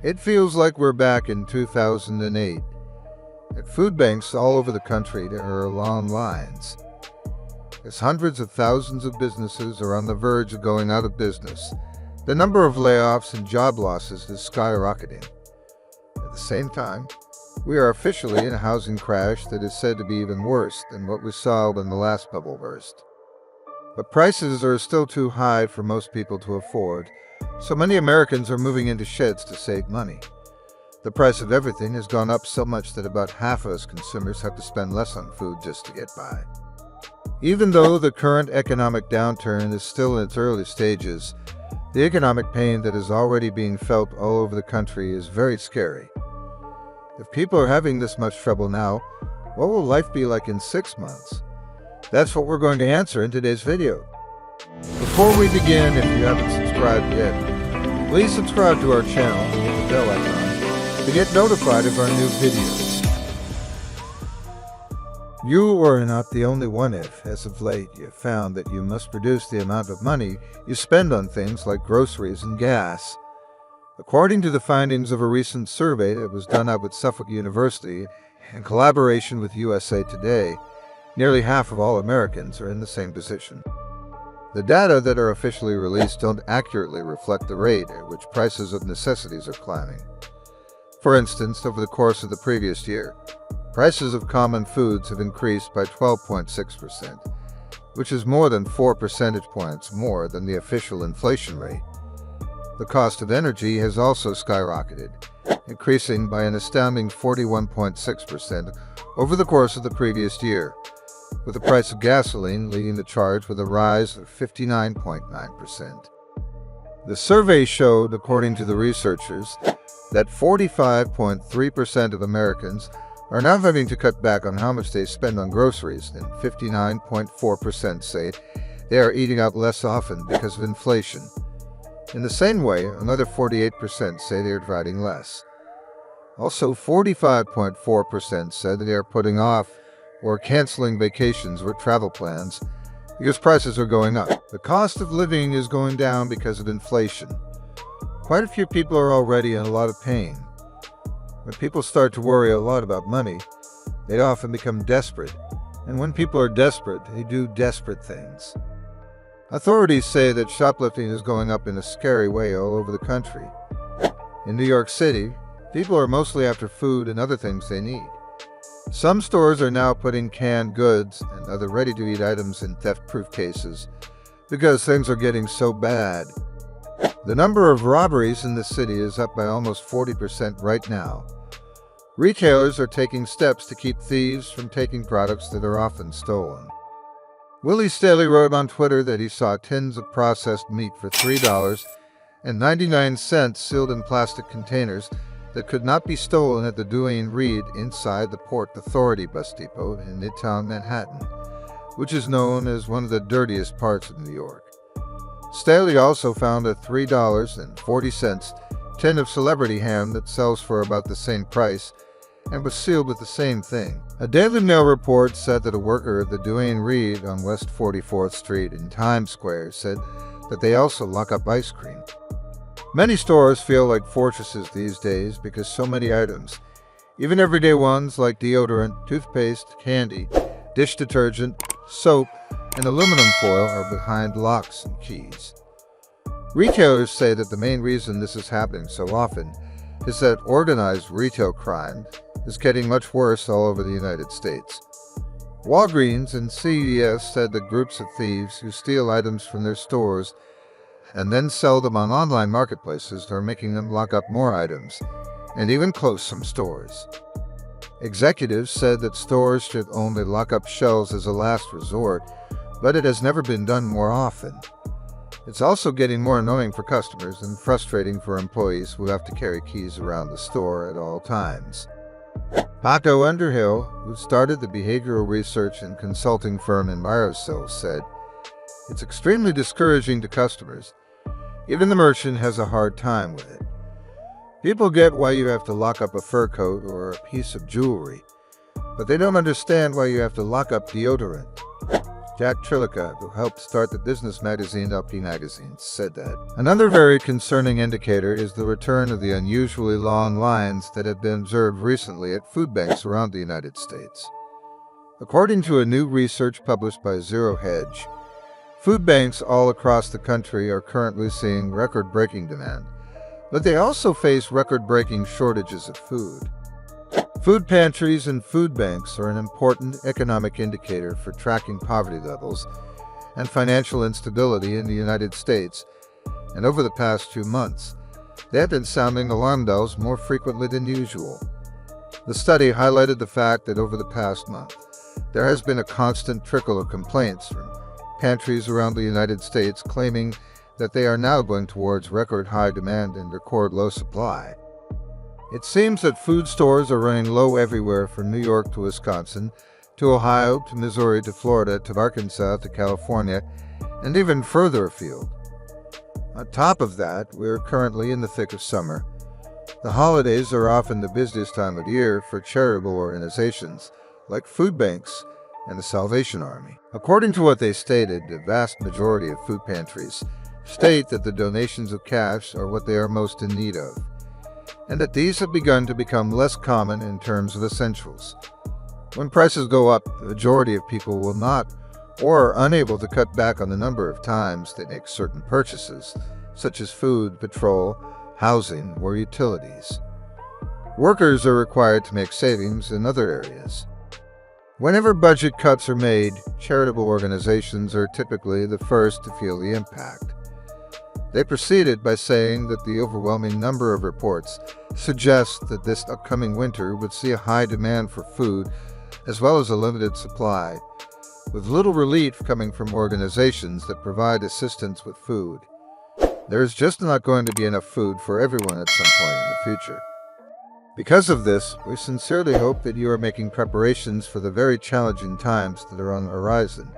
It feels like we're back in 2008. At food banks all over the country, there are long lines, as hundreds of thousands of businesses are on the verge of going out of business. The number of layoffs and job losses is skyrocketing. At the same time, we are officially in a housing crash that is said to be even worse than what we saw when the last bubble burst. But prices are still too high for most people to afford, so many Americans are moving into sheds to save money. The price of everything has gone up so much that about half of us consumers have to spend less on food just to get by. Even though the current economic downturn is still in its early stages, the economic pain that is already being felt all over the country is very scary. If people are having this much trouble now, what will life be like in 6 months? That's what we're going to answer in today's video. Before we begin, if you haven't subscribed yet, please subscribe to our channel and hit the bell icon to get notified of our new videos. You are not the only one if, as of late, you have found that you must reduce the amount of money you spend on things like groceries and gas. According to the findings of a recent survey that was done out at Suffolk University in collaboration with USA Today, nearly half of all Americans are in the same position. The data that are officially released don't accurately reflect the rate at which prices of necessities are climbing. For instance, over the course of the previous year, prices of common foods have increased by 12.6%, which is more than 4 percentage points more than the official inflation rate. The cost of energy has also skyrocketed, increasing by an astounding 41.6% over the course of the previous year, with the price of gasoline leading the charge with a rise of 59.9%. The survey showed, according to the researchers, that 45.3% of Americans are now having to cut back on how much they spend on groceries, and 59.4% say they are eating out less often because of inflation. In the same way, another 48% say they are driving less. Also, 45.4% said that they are putting off or canceling vacations or travel plans because prices are going up. The cost of living is going down because of inflation. Quite a few people are already in a lot of pain. When people start to worry a lot about money, they often become desperate. And when people are desperate, they do desperate things. Authorities say that shoplifting is going up in a scary way all over the country. In New York City, people are mostly after food and other things they need. Some stores are now putting canned goods and other ready-to-eat items in theft-proof cases because things are getting so bad. The number of robberies in the city is up by almost 40% right now. Retailers are taking steps to keep thieves from taking products that are often stolen. Willie Staley wrote on Twitter that he saw tins of processed meat for $3.99 sealed in plastic containers that could not be stolen at the Duane Reade inside the Port Authority bus depot in Midtown Manhattan, which is known as one of the dirtiest parts of New York. Staley also found a $3.40 tin of celebrity ham that sells for about the same price and was sealed with the same thing. A Daily Mail report said that a worker at the Duane Reade on West 44th Street in Times Square said that they also lock up ice cream. Many stores feel like fortresses these days because so many items, even everyday ones like deodorant, toothpaste, candy, dish detergent, soap, and aluminum foil are behind locks and keys. Retailers say that the main reason this is happening so often is that organized retail crime is getting much worse all over the United States. Walgreens and CVS said that groups of thieves who steal items from their stores and then sell them on online marketplaces are making them lock up more items and even close some stores. Executives said that stores should only lock up shelves as a last resort, but it has never been done more often. It's also getting more annoying for customers and frustrating for employees who have to carry keys around the store at all times. Paco Underhill, who started the behavioral research and consulting firm EnviroCell, said, "It's extremely discouraging to customers. Even the merchant has a hard time with it. People get why you have to lock up a fur coat or a piece of jewelry, but they don't understand why you have to lock up deodorant. 𝐥𝐢𝐤𝐞, who helped start the business magazine LP Magazine, said that. Another very concerning indicator is the return of the unusually long lines that have been observed recently at food banks around the United States. According to a new research published by 𝐥𝐤𝐤, food banks all across the country are currently seeing record-breaking demand, but they also face record-breaking shortages of food. Food pantries and food banks are an important economic indicator for tracking poverty levels and financial instability in the United States, and over the past 2 months, they have been sounding alarm bells more frequently than usual. The study highlighted the fact that over the past month, there has been a constant trickle of complaints from pantries around the United States claiming that they are now going towards record high demand and record low supply. It seems that food stores are running low everywhere from New York to Wisconsin, to Ohio, to Missouri, to Florida, to Arkansas, to California, and even further afield. On top of that, we're currently in the thick of summer. The holidays are often the busiest time of the year for charitable organizations like food banks and the Salvation Army. According to what they stated, the vast majority of food pantries state that the donations of cash are what they are most in need of, and that these have begun to become less common in terms of essentials. When prices go up, the majority of people will not or are unable to cut back on the number of times they make certain purchases, such as food, petrol, housing, or utilities. Workers are required to make savings in other areas. Whenever budget cuts are made, charitable organizations are typically the first to feel the impact. They proceeded by saying that the overwhelming number of reports suggests that this upcoming winter would see a high demand for food as well as a limited supply, with little relief coming from organizations that provide assistance with food. There is just not going to be enough food for everyone at some point in the future. Because of this, we sincerely hope that you are making preparations for the very challenging times that are on the horizon,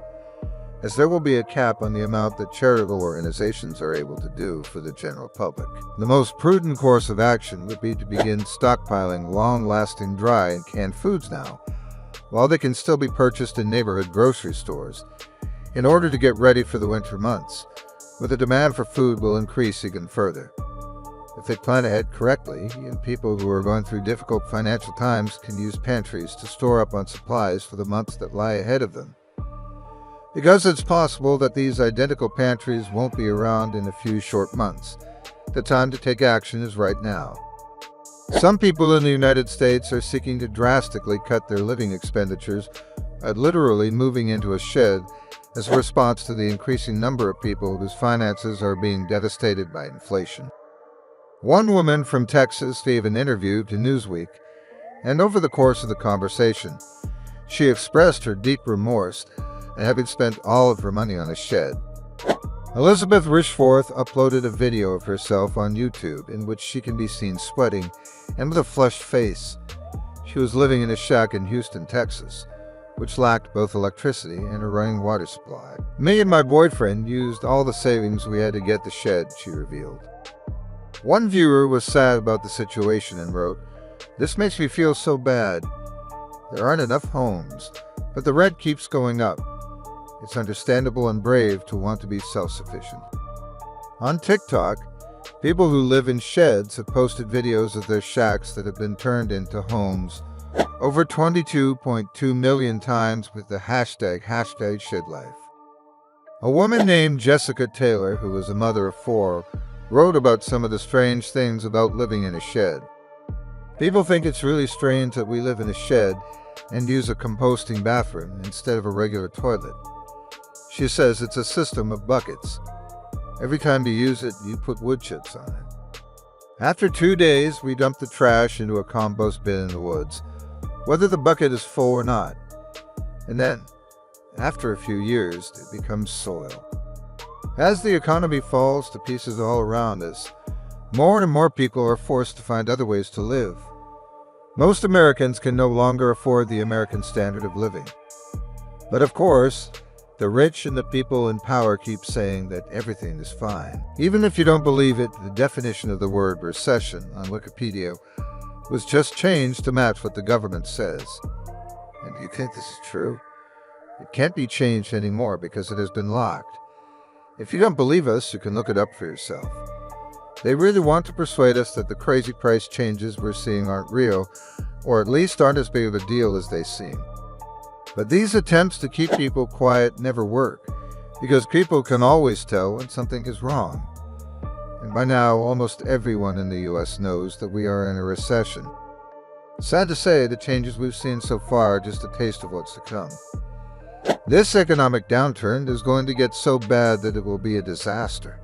as there will be a cap on the amount that charitable organizations are able to do for the general public. The most prudent course of action would be to begin stockpiling long-lasting dry and canned foods now, while they can still be purchased in neighborhood grocery stores, in order to get ready for the winter months, where the demand for food will increase even further. If they plan ahead correctly, and people who are going through difficult financial times can use pantries to store up on supplies for the months that lie ahead of them. Because it's possible that these identical pantries won't be around in a few short months, the time to take action is right now. Some people in the United States are seeking to drastically cut their living expenditures by literally moving into a shed as a response to the increasing number of people whose finances are being devastated by inflation. One woman from Texas gave an interview to Newsweek, and over the course of the conversation, she expressed her deep remorse at having spent all of her money on a shed. Elizabeth Richforth uploaded a video of herself on YouTube in which she can be seen sweating and with a flushed face. She was living in a shack in Houston, Texas, which lacked both electricity and a running water supply. Me and my boyfriend used all the savings we had to get the shed, she revealed. One viewer was sad about the situation and wrote, "This makes me feel so bad. There aren't enough homes, but the rent keeps going up. It's understandable and brave to want to be self-sufficient." On TikTok, people who live in sheds have posted videos of their shacks that have been turned into homes over 22.2 million times with the hashtag #shitlife. A woman named Jessica Taylor, who is a mother of 4, wrote about some of the strange things about living in a shed. "People think it's really strange that we live in a shed and use a composting bathroom instead of a regular toilet." She says it's a system of buckets. Every time you use it, you put wood chips on it. "After 2 days, we dump the trash into a compost bin in the woods, whether the bucket is full or not. And then, after a few years, it becomes soil. As the economy falls to pieces all around us, more and more people are forced to find other ways to live. Most Americans can no longer afford the American standard of living. But of course, the rich and the people in power keep saying that everything is fine. Even if you don't believe it, the definition of the word recession on Wikipedia was just changed to match what the government says. And do you think this is true? It can't be changed anymore because it has been locked. If you don't believe us, you can look it up for yourself. They really want to persuade us that the crazy price changes we're seeing aren't real, or at least aren't as big of a deal as they seem. But these attempts to keep people quiet never work, because people can always tell when something is wrong. And by now, almost everyone in the US knows that we are in a recession. Sad to say, the changes we've seen so far are just a taste of what's to come. This economic downturn is going to get so bad that it will be a disaster.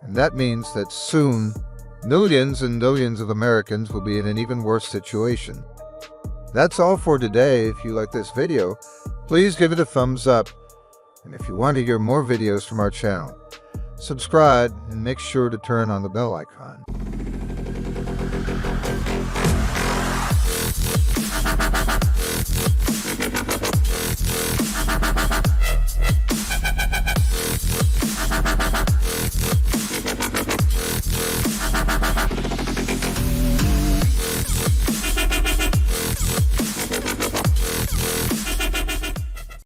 And that means that soon, millions and millions of Americans will be in an even worse situation. That's all for today. If you like this video, please give it a thumbs up. And if you want to hear more videos from our channel, subscribe and make sure to turn on the bell icon.